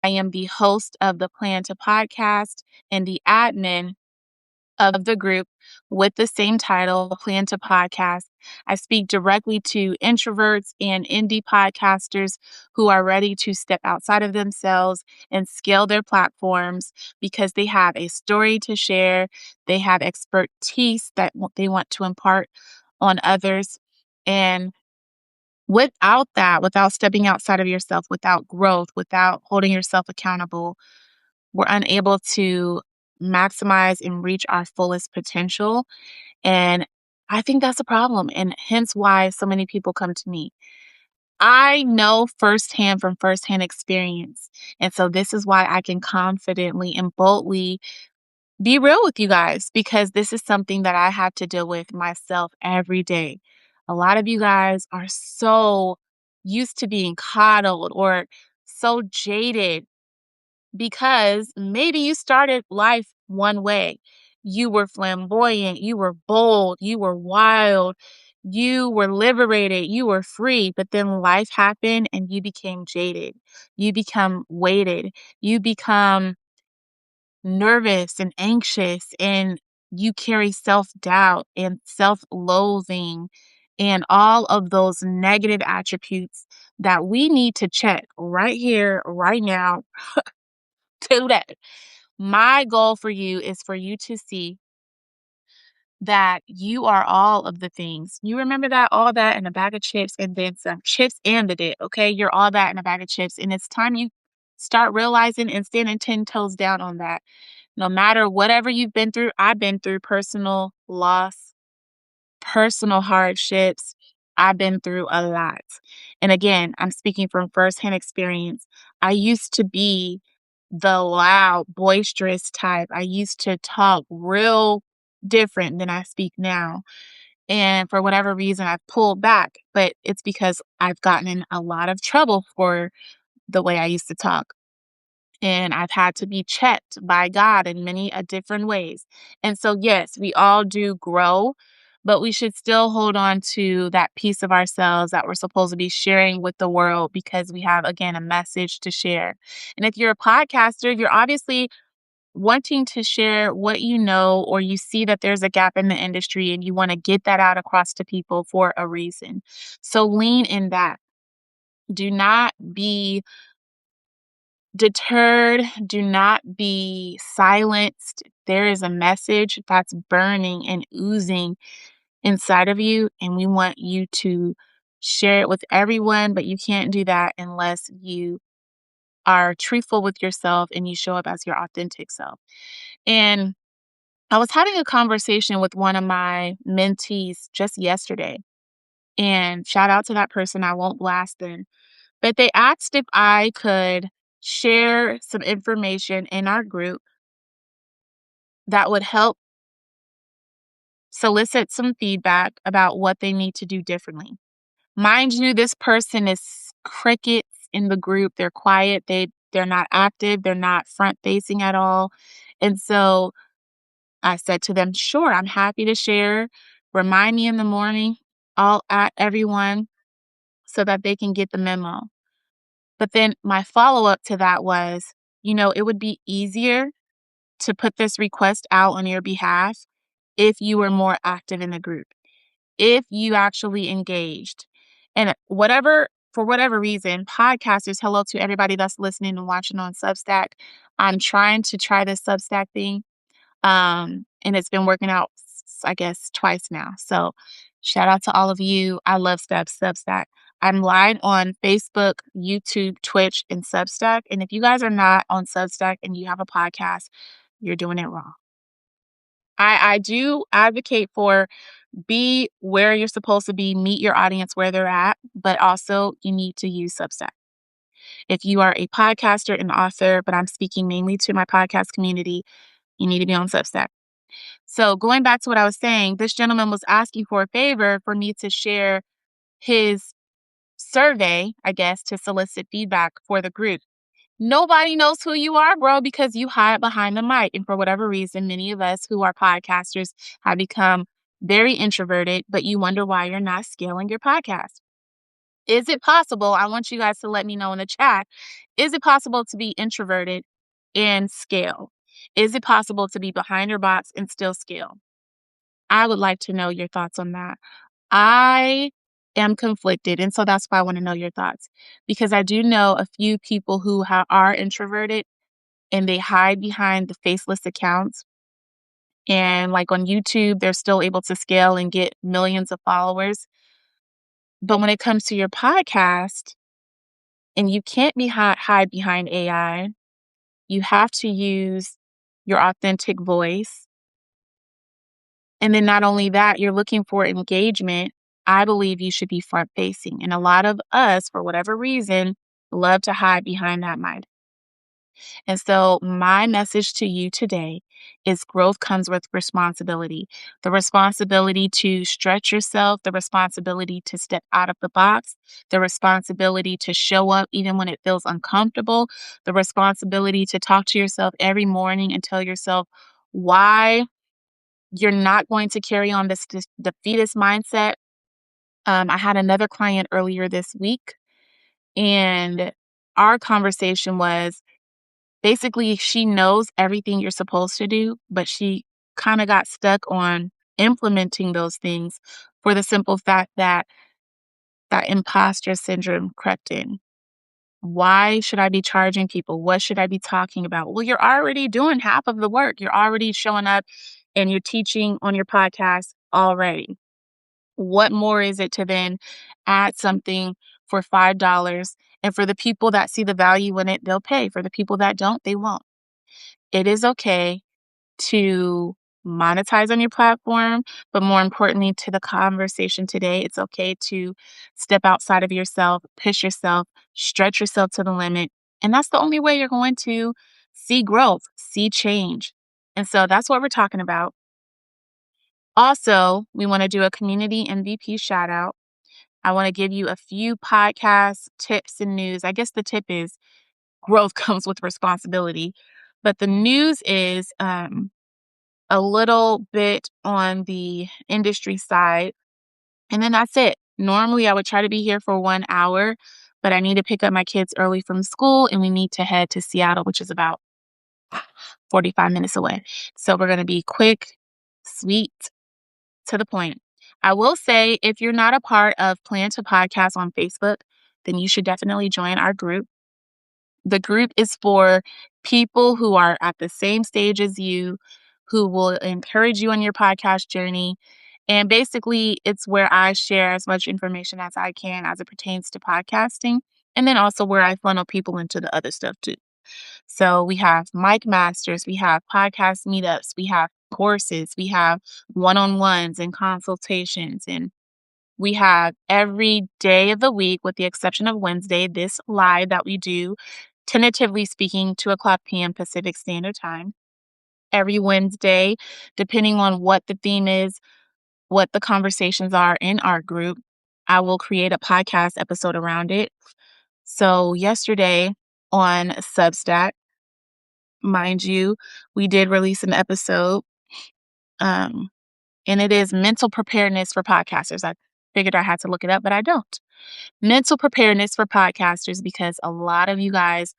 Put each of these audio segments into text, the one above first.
I am the host of the Plan to Podcast and the admin of the group with the same title, Plan to Podcast. I speak directly to introverts and indie podcasters who are ready to step outside of themselves and scale their platforms because they have a story to share, they have expertise that they want to impart on others. And without that, without stepping outside of yourself, without growth, without holding yourself accountable, we're unable to maximize and reach our fullest potential. And I think that's a problem. And hence why so many people come to me. I know firsthand from firsthand experience. And so this is why I can confidently and boldly be real with you guys, because this is something that I have to deal with myself every day. A lot of you guys are so used to being coddled or so jaded because maybe you started life one way. You were flamboyant, you were bold, you were wild, you were liberated, you were free, but then life happened and you became jaded. You become weighted. You become nervous and anxious, and you carry self-doubt and self-loathing and all of those negative attributes that we need to check right here, right now, today. My goal for you is for you to see that you are all of the things. You remember that, all that in a bag of chips and then some chips and the dip, okay? You're all that in a bag of chips. And it's time you start realizing and standing 10 toes down on that. No matter whatever you've been through, I've been through personal loss, personal hardships. I've been through a lot. And again, I'm speaking from firsthand experience. I used to be the loud, boisterous type. I used to talk real different than I speak now. And for whatever reason, I've pulled back, but it's because I've gotten in a lot of trouble for the way I used to talk. And I've had to be checked by God in many different ways. And so, yes, we all do grow, but we should still hold on to that piece of ourselves that we're supposed to be sharing with the world because we have, again, a message to share. And if you're a podcaster, you're obviously wanting to share what you know, or you see that there's a gap in the industry and you want to get that out across to people for a reason. So lean in that. Do not be deterred. Do not be silenced. There is a message that's burning and oozing inside of you, and we want you to share it with everyone, but you can't do that unless you are truthful with yourself and you show up as your authentic self. And I was having a conversation with one of my mentees just yesterday, and shout out to that person. I won't blast them. But they asked if I could share some information in our group that would help solicit some feedback about what they need to do differently. Mind you, this person is crickets in the group. They're quiet. They're not active. They're not front facing at all. And so I said to them, sure, I'm happy to share. Remind me in the morning. I'll at everyone so that they can get the memo. But then my follow-up to that was, it would be easier to put this request out on your behalf if you were more active in the group, if you actually engaged. And for whatever reason, podcasters, hello to everybody that's listening and watching on Substack. I'm trying to try this Substack thing. And it's been working out, I guess, twice now. So shout out to all of you. I love Substack. I'm live on Facebook, YouTube, Twitch, and Substack. And if you guys are not on Substack and you have a podcast, you're doing it wrong. I do advocate for be where you're supposed to be, meet your audience where they're at, but also you need to use Substack. If you are a podcaster and author, but I'm speaking mainly to my podcast community, you need to be on Substack. So going back to what I was saying, this gentleman was asking for a favor for me to share his survey, I guess, to solicit feedback for the group. Nobody knows who you are, bro, because you hide behind the mic. And for whatever reason, many of us who are podcasters have become very introverted, but you wonder why you're not scaling your podcast. Is it possible? I want you guys to let me know in the chat. Is it possible to be introverted and scale? Is it possible to be behind your box and still scale? I would like to know your thoughts on that. I am conflicted, and so that's why I want to know your thoughts, because I do know a few people who are introverted and they hide behind the faceless accounts. And like on YouTube, they're still able to scale and get millions of followers. But when it comes to your podcast, and you can't hide behind AI, you have to use your authentic voice. And then not only that, you're looking for engagement. I believe you should be front facing. And a lot of us, for whatever reason, love to hide behind that mic. And so, my message to you today is growth comes with responsibility, the responsibility to stretch yourself, the responsibility to step out of the box, the responsibility to show up even when it feels uncomfortable, the responsibility to talk to yourself every morning and tell yourself why you're not going to carry on this defeatist mindset. I had another client earlier this week, and our conversation was, basically, she knows everything you're supposed to do, but she kinda got stuck on implementing those things for the simple fact that that imposter syndrome crept in. Why should I be charging people? What should I be talking about? Well, you're already doing half of the work. You're already showing up and you're teaching on your podcast already. What more is it to then add something for $5? And for the people that see the value in it, they'll pay. For the people that don't, they won't. It is okay to monetize on your platform, but more importantly to the conversation today, it's okay to step outside of yourself, push yourself, stretch yourself to the limit. And that's the only way you're going to see growth, see change. And so that's what we're talking about. Also, we want to do a community MVP shout out. I want to give you a few podcast tips and news. I guess the tip is growth comes with responsibility. But the news is a little bit on the industry side, and then that's it. Normally, I would try to be here for 1 hour, but I need to pick up my kids early from school, and we need to head to Seattle, which is about 45 minutes away. So we're going to be quick, sweet, to the point. I will say, if you're not a part of Plan to Podcast on Facebook, then you should definitely join our group. The group is for people who are at the same stage as you, who will encourage you on your podcast journey. And basically, it's where I share as much information as I can as it pertains to podcasting. And then also where I funnel people into the other stuff too. So we have mic masters, we have podcast meetups, we have courses, we have one on ones and consultations. And we have every day of the week, with the exception of Wednesday, this live that we do, tentatively speaking, 2:00 p.m. Pacific Standard Time. Every Wednesday, depending on what the theme is, what the conversations are in our group, I will create a podcast episode around it. So, yesterday on Substack, mind you, we did release an episode, um, and it is mental preparedness for podcasters. I figured I had to look it up, but I don't. Mental preparedness for podcasters, because a lot of you guys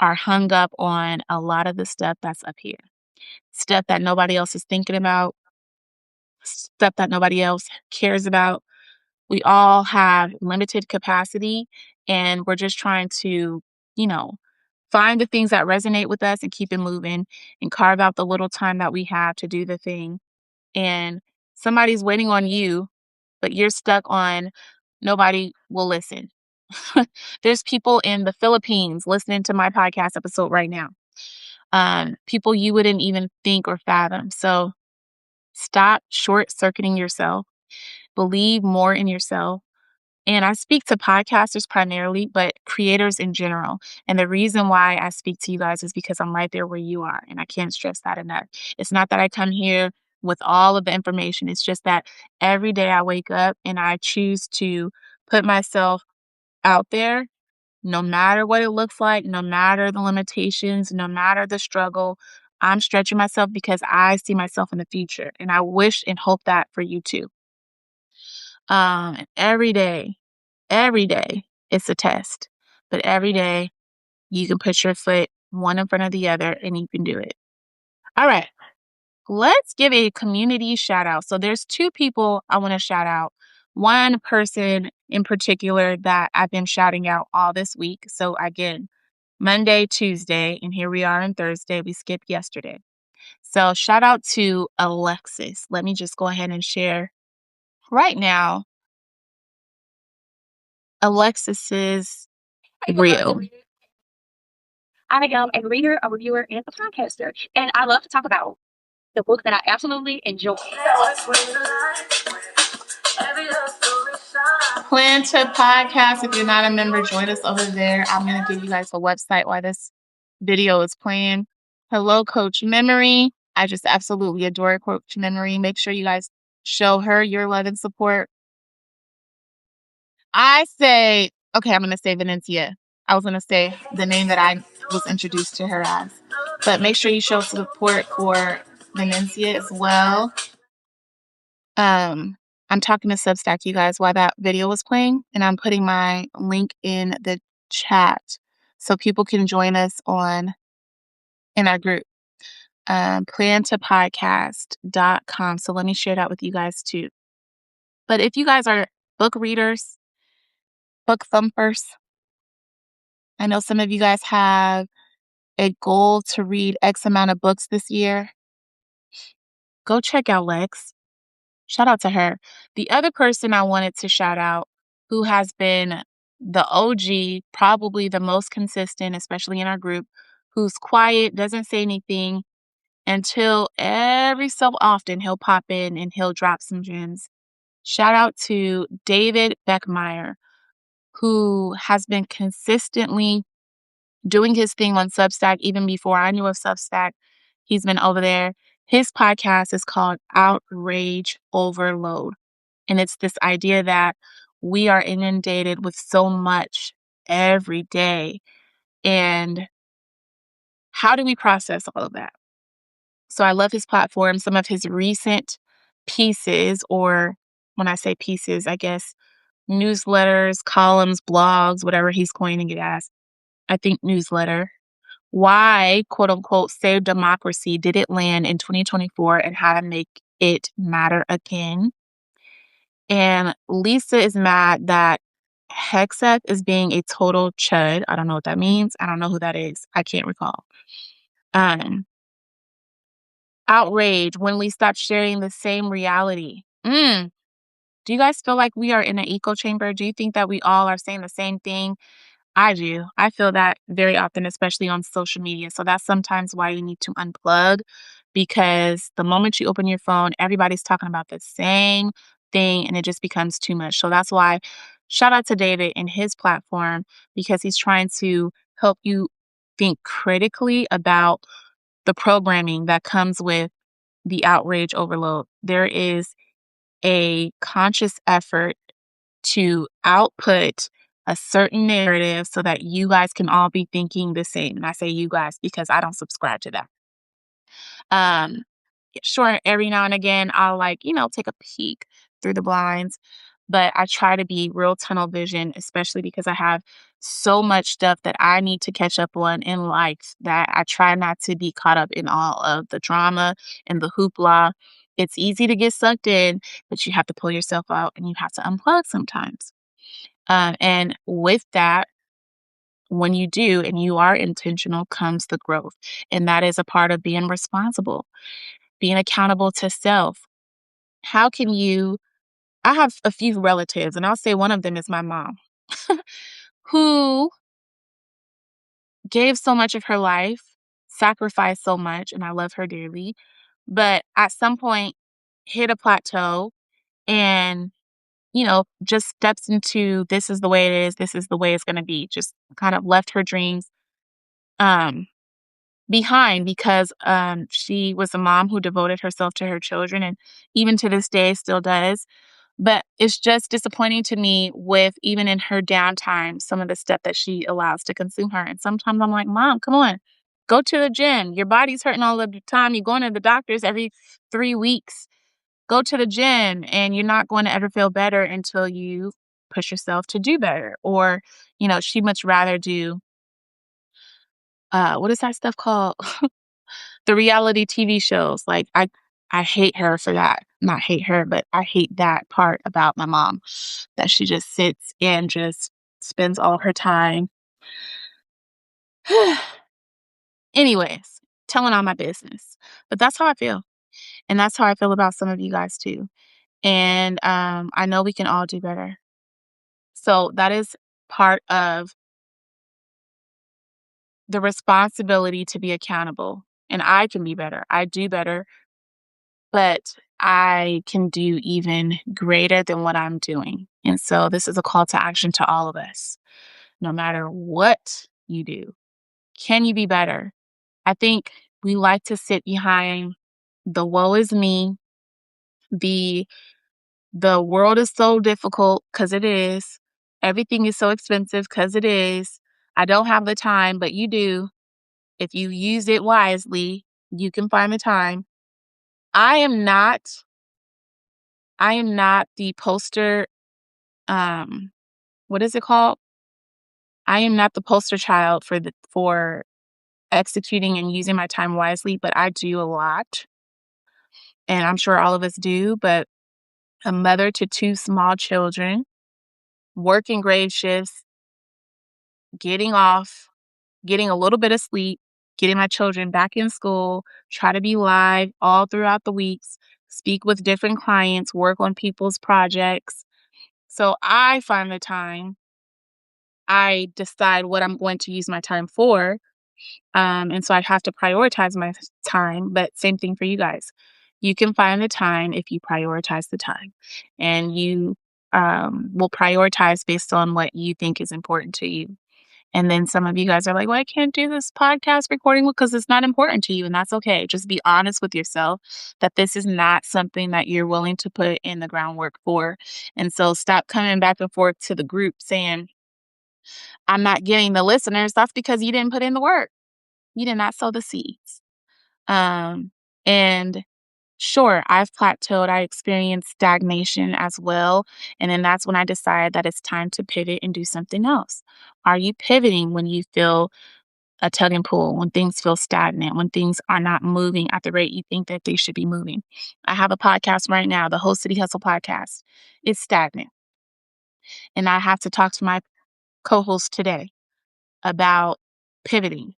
are hung up on a lot of the stuff that's up here. Stuff that nobody else is thinking about, stuff that nobody else cares about. We all have limited capacity, and we're just trying to, you know, find the things that resonate with us and keep it moving and carve out the little time that we have to do the thing. And somebody's waiting on you, but you're stuck on nobody will listen. There's people in the Philippines listening to my podcast episode right now. People you wouldn't even think or fathom. So stop short circuiting yourself. Believe more in yourself. And I speak to podcasters primarily, but creators in general. And the reason why I speak to you guys is because I'm right there where you are. And I can't stress that enough. It's not that I come here with all of the information. It's just that every day I wake up and I choose to put myself out there, no matter what it looks like, no matter the limitations, no matter the struggle. I'm stretching myself because I see myself in the future. And I wish and hope that for you too. Every day, every day it's a test, but every day you can put your foot one in front of the other and you can do it. All right. Let's give a community shout out. So there's two people I want to shout out. One person in particular that I've been shouting out all this week. So again, Monday, Tuesday, and here we are on Thursday. We skipped yesterday. So shout out to Alexis. Let me just go ahead and share right now Alexis's reel. I am a reader, a reviewer, and a podcaster, and I love to talk about the book that I absolutely enjoy. Plan to podcast. If you're not a member, join us over there. I'm going to give you guys a website while this video is playing. Hello, Coach Memory. I just absolutely adore Coach Memory. Make sure you guys show her your love and support. I say, okay, I'm going to say Venencia. I was going to say the name that I was introduced to her as. But make sure you show support for Venencia as well. I'm talking to Substack, you guys, while that video was playing, and I'm putting my link in the chat so people can join us in our group. Plantopodcast.com. So let me share that with you guys too. But if you guys are book readers, book thumpers, I know some of you guys have a goal to read X amount of books this year. Go check out Lex. Shout out to her. The other person I wanted to shout out, who has been the OG, probably the most consistent, especially in our group, who's quiet, doesn't say anything until every so often he'll pop in and he'll drop some gems. Shout out to David Beckmeyer, who has been consistently doing his thing on Substack even before I knew of Substack. He's been over there. His podcast is called Outrage Overload. And it's this idea that we are inundated with so much every day. And how do we process all of that? So I love his platform. Some of his recent pieces, or when I say pieces, I guess newsletters, columns, blogs, whatever he's coining it as. I think newsletter. Why, quote unquote, save democracy did it land in 2024 and how to make it matter again. And Lisa is mad that Hexeth is being a total chud. I don't know what that means. I don't know who that is. I can't recall. Outrage when we stop sharing the same reality. Do you guys feel like we are in an echo chamber? Do you think that we all are saying the same thing? I do. I feel that very often, especially on social media. So that's sometimes why you need to unplug, because the moment you open your phone, everybody's talking about the same thing and it just becomes too much. So that's why shout out to David and his platform, because he's trying to help you think critically about the programming that comes with the outrage overload. There is a conscious effort to output a certain narrative so that you guys can all be thinking the same. And I say you guys because I don't subscribe to that. Sure, every now and again, I'll take a peek through the blinds, but I try to be real tunnel vision, especially because I have so much stuff that I need to catch up on in life that I try not to be caught up in all of the drama and the hoopla. It's easy to get sucked in, but you have to pull yourself out and you have to unplug sometimes. And with that, when you do and you are intentional, comes the growth. And that is a part of being responsible, being accountable to self. How can you? I have a few relatives, and I'll say one of them is my mom, who gave so much of her life, sacrificed so much, and I love her dearly, but at some point hit a plateau and, just steps into this is the way it is, this is the way it's going to be, just kind of left her dreams um, behind because she was a mom who devoted herself to her children and even to this day still does. But it's just disappointing to me with even in her downtime, some of the stuff that she allows to consume her. And sometimes I'm like, Mom, come on, go to the gym. Your body's hurting all of the time. You're going to the doctors every 3 weeks. Go to the gym and you're not going to ever feel better until you push herself to do better. Or, she'd much rather do, what is that stuff called? The reality TV shows. Like, I hate her for that. Not hate her, but I hate that part about my mom, that she just sits and just spends all her time. Anyways, telling all my business. But that's how I feel. And that's how I feel about some of you guys too. And I know we can all do better. So that is part of the responsibility to be accountable. And I can be better. I do better, but I can do even greater than what I'm doing. And so this is a call to action to all of us. No matter what you do, can you be better? I think we like to sit behind the woe is me, the world is so difficult, because it is. Everything is so expensive, because it is. I don't have the time, but you do. If you use it wisely, you can find the time. I am not the poster, what is it called? I am not the poster child for executing and using my time wisely, but I do a lot. And I'm sure all of us do, but a mother to two small children, working grave shifts, getting off, getting a little bit of sleep, getting my children back in school, try to be live all throughout the weeks, speak with different clients, work on people's projects. So I find the time. I decide what I'm going to use my time for. And so I have to prioritize my time, but same thing for you guys. You can find the time if you prioritize the time, and you will prioritize based on what you think is important to you. And then some of you guys are like, well, I can't do this podcast recording because it's not important to you. And that's okay. Just be honest with yourself that this is not something that you're willing to put in the groundwork for. And so stop coming back and forth to the group saying, I'm not getting the listeners. That's because you didn't put in the work. You did not sow the seeds. And sure, I've plateaued. I experienced stagnation as well. And then that's when I decide that it's time to pivot and do something else. Are you pivoting when you feel a tug and pull, when things feel stagnant, when things are not moving at the rate you think that they should be moving? I have a podcast right now, the Whole City Hustle podcast. It's stagnant. And I have to talk to my co-host today about pivoting.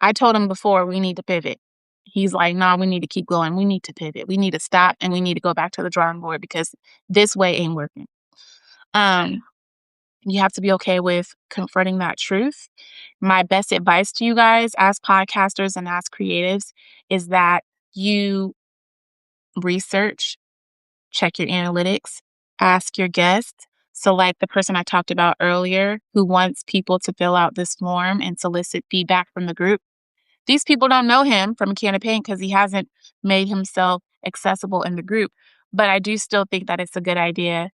I told him before we need to pivot. He's like, no, we need to keep going. We need to pivot. We need to stop and we need to go back to the drawing board because this way ain't working. Um, you have to be okay with confronting that truth. My best advice to you guys as podcasters and as creatives is that you research, check your analytics, ask your guests. So, like the person I talked about earlier who wants people to fill out this form and solicit feedback from the group. These people don't know him from a can of paint because he hasn't made himself accessible in the group. But I do still think that it's a good idea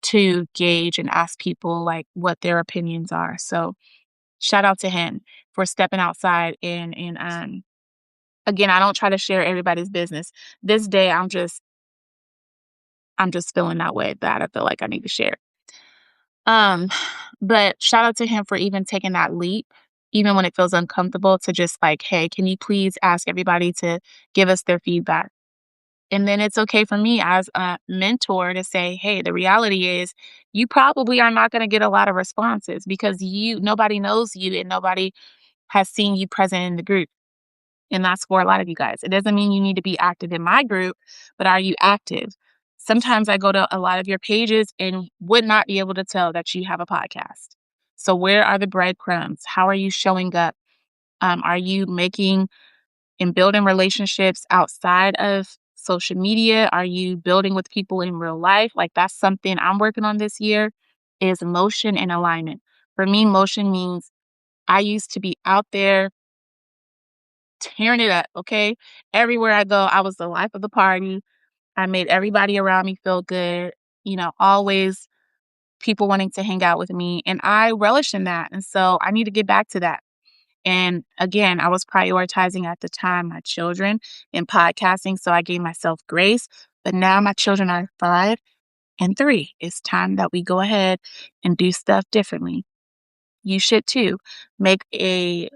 to gauge and ask people like what their opinions are. So shout out to him for stepping outside and again, I don't try to share everybody's business. This day I'm just feeling that way that I feel like I need to share. Um, but shout out to him for even taking that leap, even when it feels uncomfortable, to just like, hey, can you please ask everybody to give us their feedback? And then it's okay for me as a mentor to say, hey, the reality is you probably are not going to get a lot of responses because nobody knows you and nobody has seen you present in the group. And that's for a lot of you guys. It doesn't mean you need to be active in my group, but are you active? Sometimes I go to a lot of your pages and would not be able to tell that you have a podcast. So where are the breadcrumbs? How are you showing up? Are you making and building relationships outside of social media? Are you building with people in real life? Like that's something I'm working on this year is motion and alignment. For me, motion means I used to be out there tearing it up, okay? Everywhere I go, I was the life of the party. I made everybody around me feel good, always people wanting to hang out with me. And I relish in that. And so I need to get back to that. And again, I was prioritizing at the time my children and podcasting. So I gave myself grace. But now my children are 5 And 3, it's time that we go ahead and do stuff differently. You should too. Make a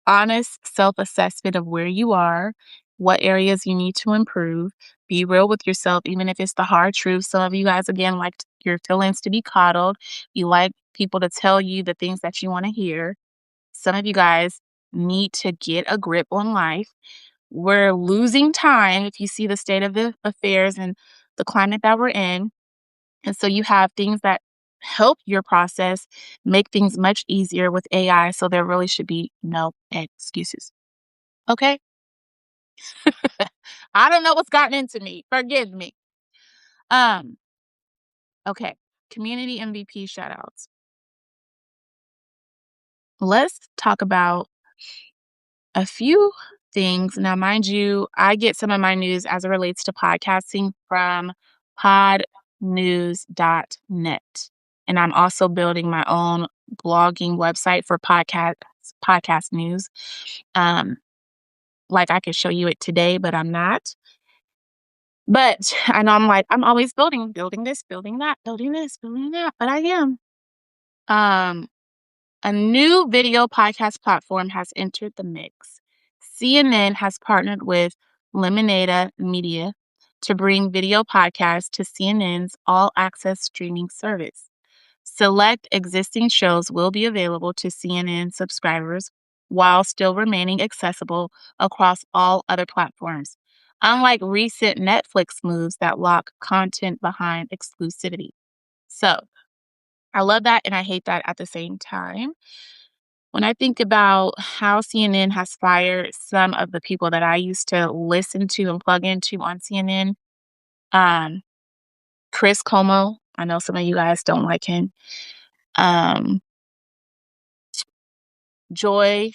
honest self-assessment of where you are, what areas you need to improve. Be real with yourself, even if it's the hard truth. Some of you guys, again, like your feelings to be coddled. You like people to tell you the things that you want to hear. Some of you guys need to get a grip on life. We're losing time if you see the state of the affairs and the climate that we're in. And so you have things that help your process make things much easier with AI. So there really should be no excuses. Okay. I don't know what's gotten into me. Forgive me. Um, okay. Community MVP shout outs. Let's talk about a few things. Now, mind you, I get some of my news as it relates to podcasting from podnews.net. And I'm also building my own blogging website for podcast news. Like I could show you it today, but I'm not. But I know I'm always building this, building that, building this, building that, but I am. Um, A new video podcast platform has entered the mix. CNN has partnered with Lemonada Media to bring video podcasts to CNN's all access streaming service. Select existing shows will be available to CNN subscribers while still remaining accessible across all other platforms, unlike recent Netflix moves that lock content behind exclusivity. So, I love that and I hate that at the same time. When I think about how CNN has fired some of the people that I used to listen to and plug into on CNN, um, Chris Como, I know some of you guys don't like him. Um, Joy,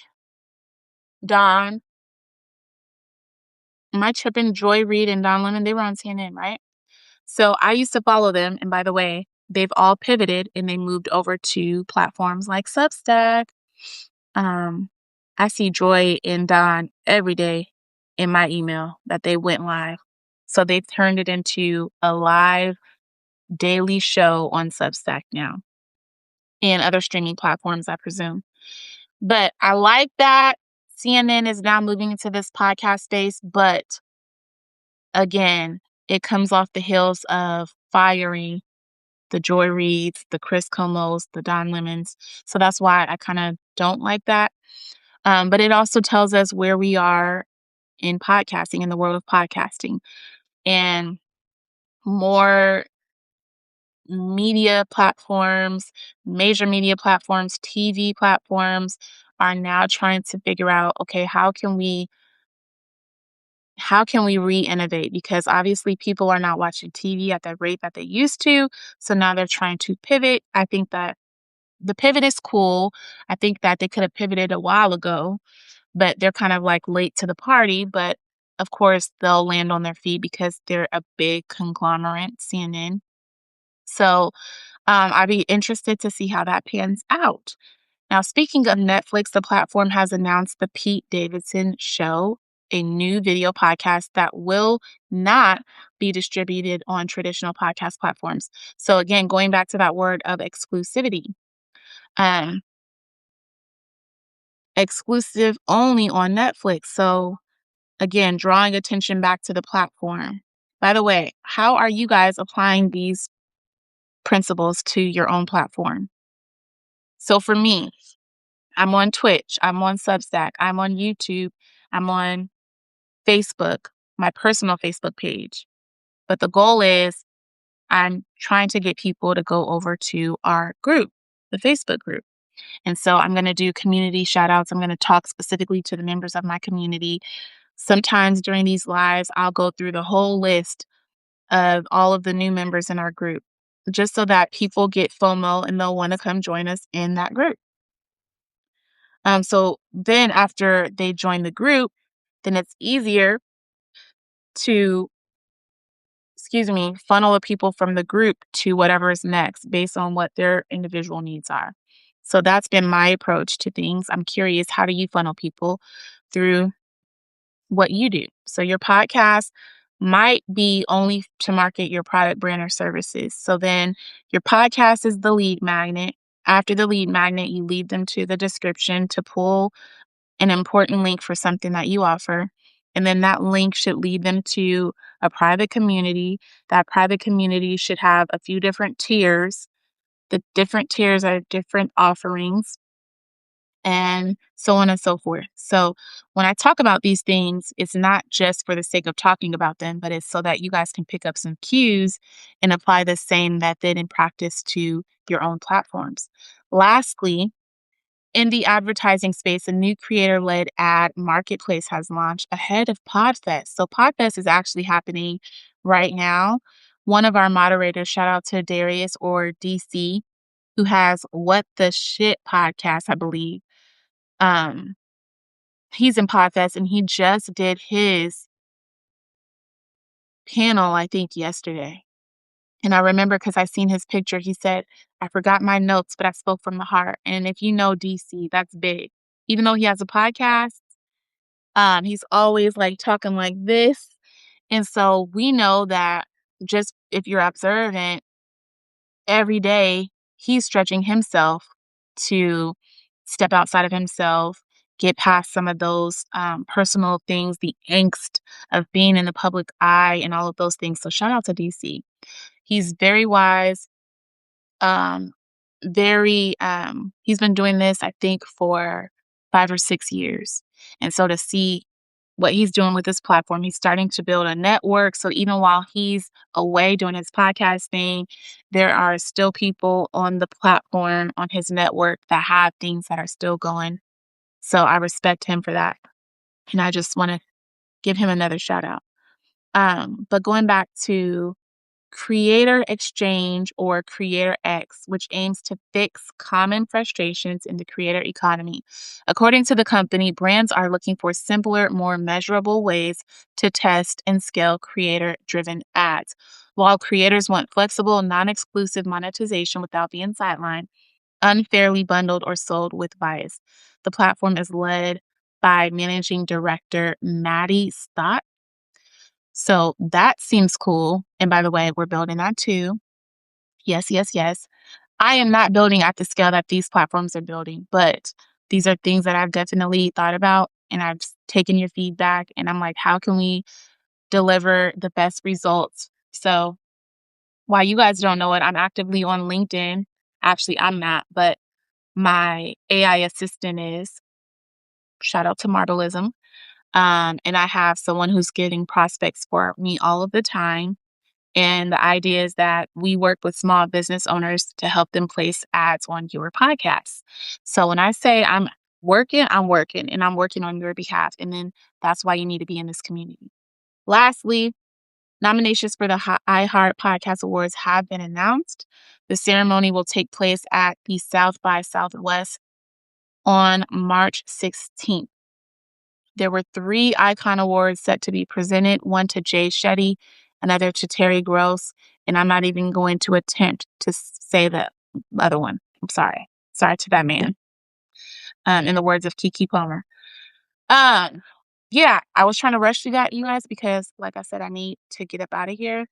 Don, am I tripping? Joy Reid and Don Lemon, they were on CNN, right? So I used to follow them. And by the way, they've all pivoted and they moved over to platforms like Substack. Um, I see Joy and Don every day in my email that they went live. So they've turned it into a live daily show on Substack now and other streaming platforms, I presume. But I like that CNN is now moving into this podcast space. But again, it comes off the heels of firing the Joy Reids, the Chris Comos, the Don Lemons. So that's why I kind of don't like that. But it also tells us where we are in podcasting, in the world of podcasting. And more media platforms, major media platforms, TV platforms are now trying to figure out, okay, how can we re-innovate? Because obviously people are not watching TV at the rate that they used to. So now they're trying to pivot. I think that the pivot is cool. I think that they could have pivoted a while ago, but they're kind of like late to the party. But of course, they'll land on their feet because they're a big conglomerate, CNN. So I'd be interested to see how that pans out. Now, speaking of Netflix, the platform has announced The Pete Davidson Show, a new video podcast that will not be distributed on traditional podcast platforms. So, again, going back to that word of exclusivity, um, exclusive only on Netflix. So, again, drawing attention back to the platform. By the way, how are you guys applying these principles to your own platform? So, for me, I'm on Twitch, I'm on Substack, I'm on YouTube, I'm on Facebook, my personal Facebook page. But the goal is I'm trying to get people to go over to our group, the Facebook group. And so I'm going to do community shout outs. I'm going to talk specifically to the members of my community. Sometimes during these lives, I'll go through the whole list of all of the new members in our group just so that people get FOMO and they'll want to come join us in that group. So then after they join the group, then it's easier to, funnel the people from the group to whatever is next based on what their individual needs are. So that's been my approach to things. I'm curious, how do you funnel people through what you do? So your podcast, might be only to market your product, brand, or services. So then your podcast is the lead magnet. After the lead magnet, you lead them to the description to pull an important link for something that you offer. And then that link should lead them to a private community. That private community should have a few different tiers. The different tiers are different offerings and so on and so forth. So when I talk about these things, it's not just for the sake of talking about them, but it's so that you guys can pick up some cues and apply the same method and practice to your own platforms. Lastly, in the advertising space, a new creator led ad marketplace has launched ahead of PodFest. So, PodFest is actually happening right now. One of our moderators, shout out to Darius or DC, who has What the Shit podcast, I believe. Um, he's in PodFest and he just did his panel, I think, yesterday. And I remember because I seen his picture, he said, I forgot my notes, but I spoke from the heart. And if you know DC, that's big. Even though he has a podcast, he's always like talking like this. And so we know that just if you're observant, every day he's stretching himself to step outside of himself, get past some of those personal things, the angst of being in the public eye and all of those things. So shout out to DC. He's very wise, um, he's been doing this, I think, for 5 or 6 years. And so to see what he's doing with this platform, he's starting to build a network. So even while he's away doing his podcast thing, there are still people on the platform, on his network that have things that are still going. So I respect him for that. And I just want to give him another shout out. But going back to Creator Exchange or Creator X, which aims to fix common frustrations in the creator economy. According to the company, brands are looking for simpler, more measurable ways to test and scale creator driven ads. While creators want flexible, non exclusive monetization without being sidelined, unfairly bundled, or sold with bias. The platform is led by managing director Maddie Stott. So that seems cool. And by the way, we're building that too. Yes, yes, yes. I am not building at the scale that these platforms are building, but these are things that I've definitely thought about and I've taken your feedback and I'm like, how can we deliver the best results? So while you guys don't know it, I'm actively on LinkedIn. Actually, I'm not, but my AI assistant is. Shout out to Marbelism. And I have someone who's getting prospects for me all of the time. And the idea is that we work with small business owners to help them place ads on your podcast. So when I say I'm working and I'm working on your behalf. And then that's why you need to be in this community. Lastly, nominations for the iHeart Podcast Awards have been announced. The ceremony will take place at the South by Southwest on March 16th. There were 3 Icon Awards set to be presented, one to Jay Shetty, another to Terry Gross, and I'm not even going to attempt to say the other one. I'm sorry. Sorry to that man. In the words of Kiki Palmer. Yeah, I was trying to rush through that, you guys, because like I said, I need to get up out of here.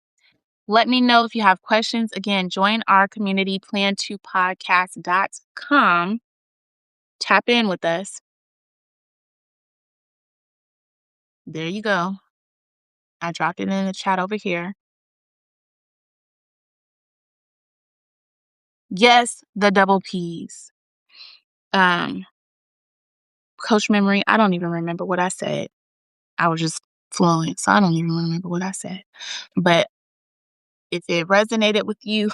Let me know if you have questions. Again, join our community, plan2podcast.com. Tap in with us. There you go. I dropped it in the chat over here. Yes, the double P's. Coach Memory, I don't even remember what I said. I was just flowing, so I don't even remember what I said. But if it resonated with you,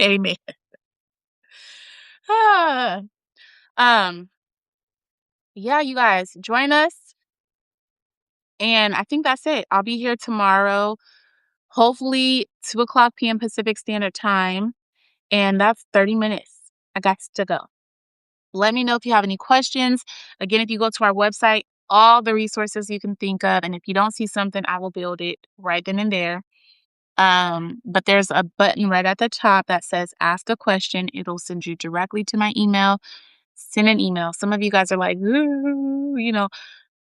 amen. Ah, um, yeah, you guys, join us. And I think that's it. I'll be here tomorrow, hopefully 2:00 p.m. Pacific Standard Time. And that's 30 minutes. I got to go. Let me know if you have any questions. Again, if you go to our website, all the resources you can think of. And if you don't see something, I will build it right then and there. But there's a button right at the top that says ask a question. It'll send you directly to my email. Send an email. Some of you guys are like, ooh,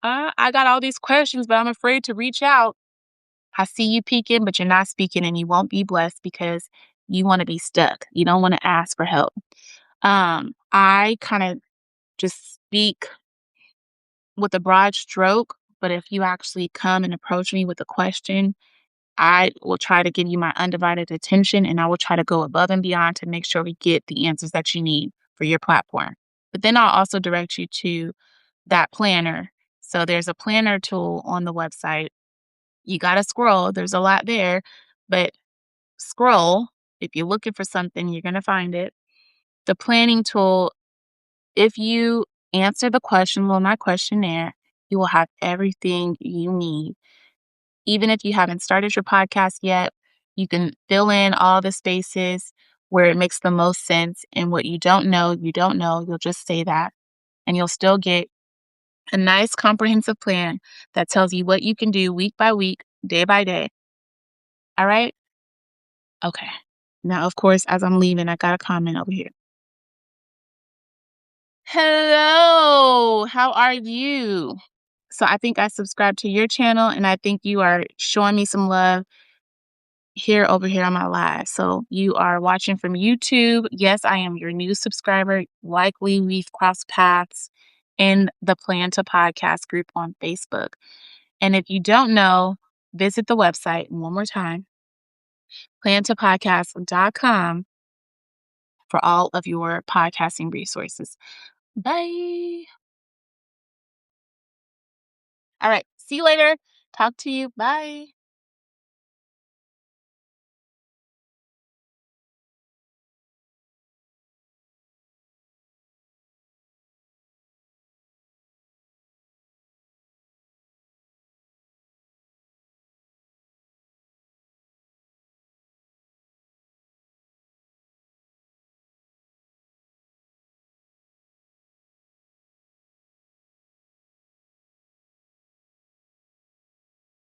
I got all these questions, but I'm afraid to reach out. I see you peeking, but you're not speaking and you won't be blessed because you want to be stuck. You don't want to ask for help. I kind of just speak with a broad stroke, but if you actually come and approach me with a question, I will try to give you my undivided attention and I will try to go above and beyond to make sure we get the answers that you need for your platform. But then I'll also direct you to that planner. So there's a planner tool on the website. You got to scroll, there's a lot there, but scroll. If you're looking for something, you're going to find it. The planning tool, if you answer the question on my questionnaire, you will have everything you need. Even if you haven't started your podcast yet, you can fill in all the spaces where it makes the most sense. And what you don't know, you don't know. You'll just say that. And you'll still get a nice comprehensive plan that tells you what you can do week by week, day by day. All right? Okay. Now, of course, as I'm leaving, I got a comment over here. Hello, how are you? So I think I subscribed to your channel and I think you are showing me some love here over here on my live. So you are watching from YouTube. Yes, I am your new subscriber. Likely we've crossed paths in the Plan to Podcast group on Facebook. And if you don't know, visit the website one more time, plantopodcast.com for all of your podcasting resources. Bye. All right. See you later. Talk to you. Bye.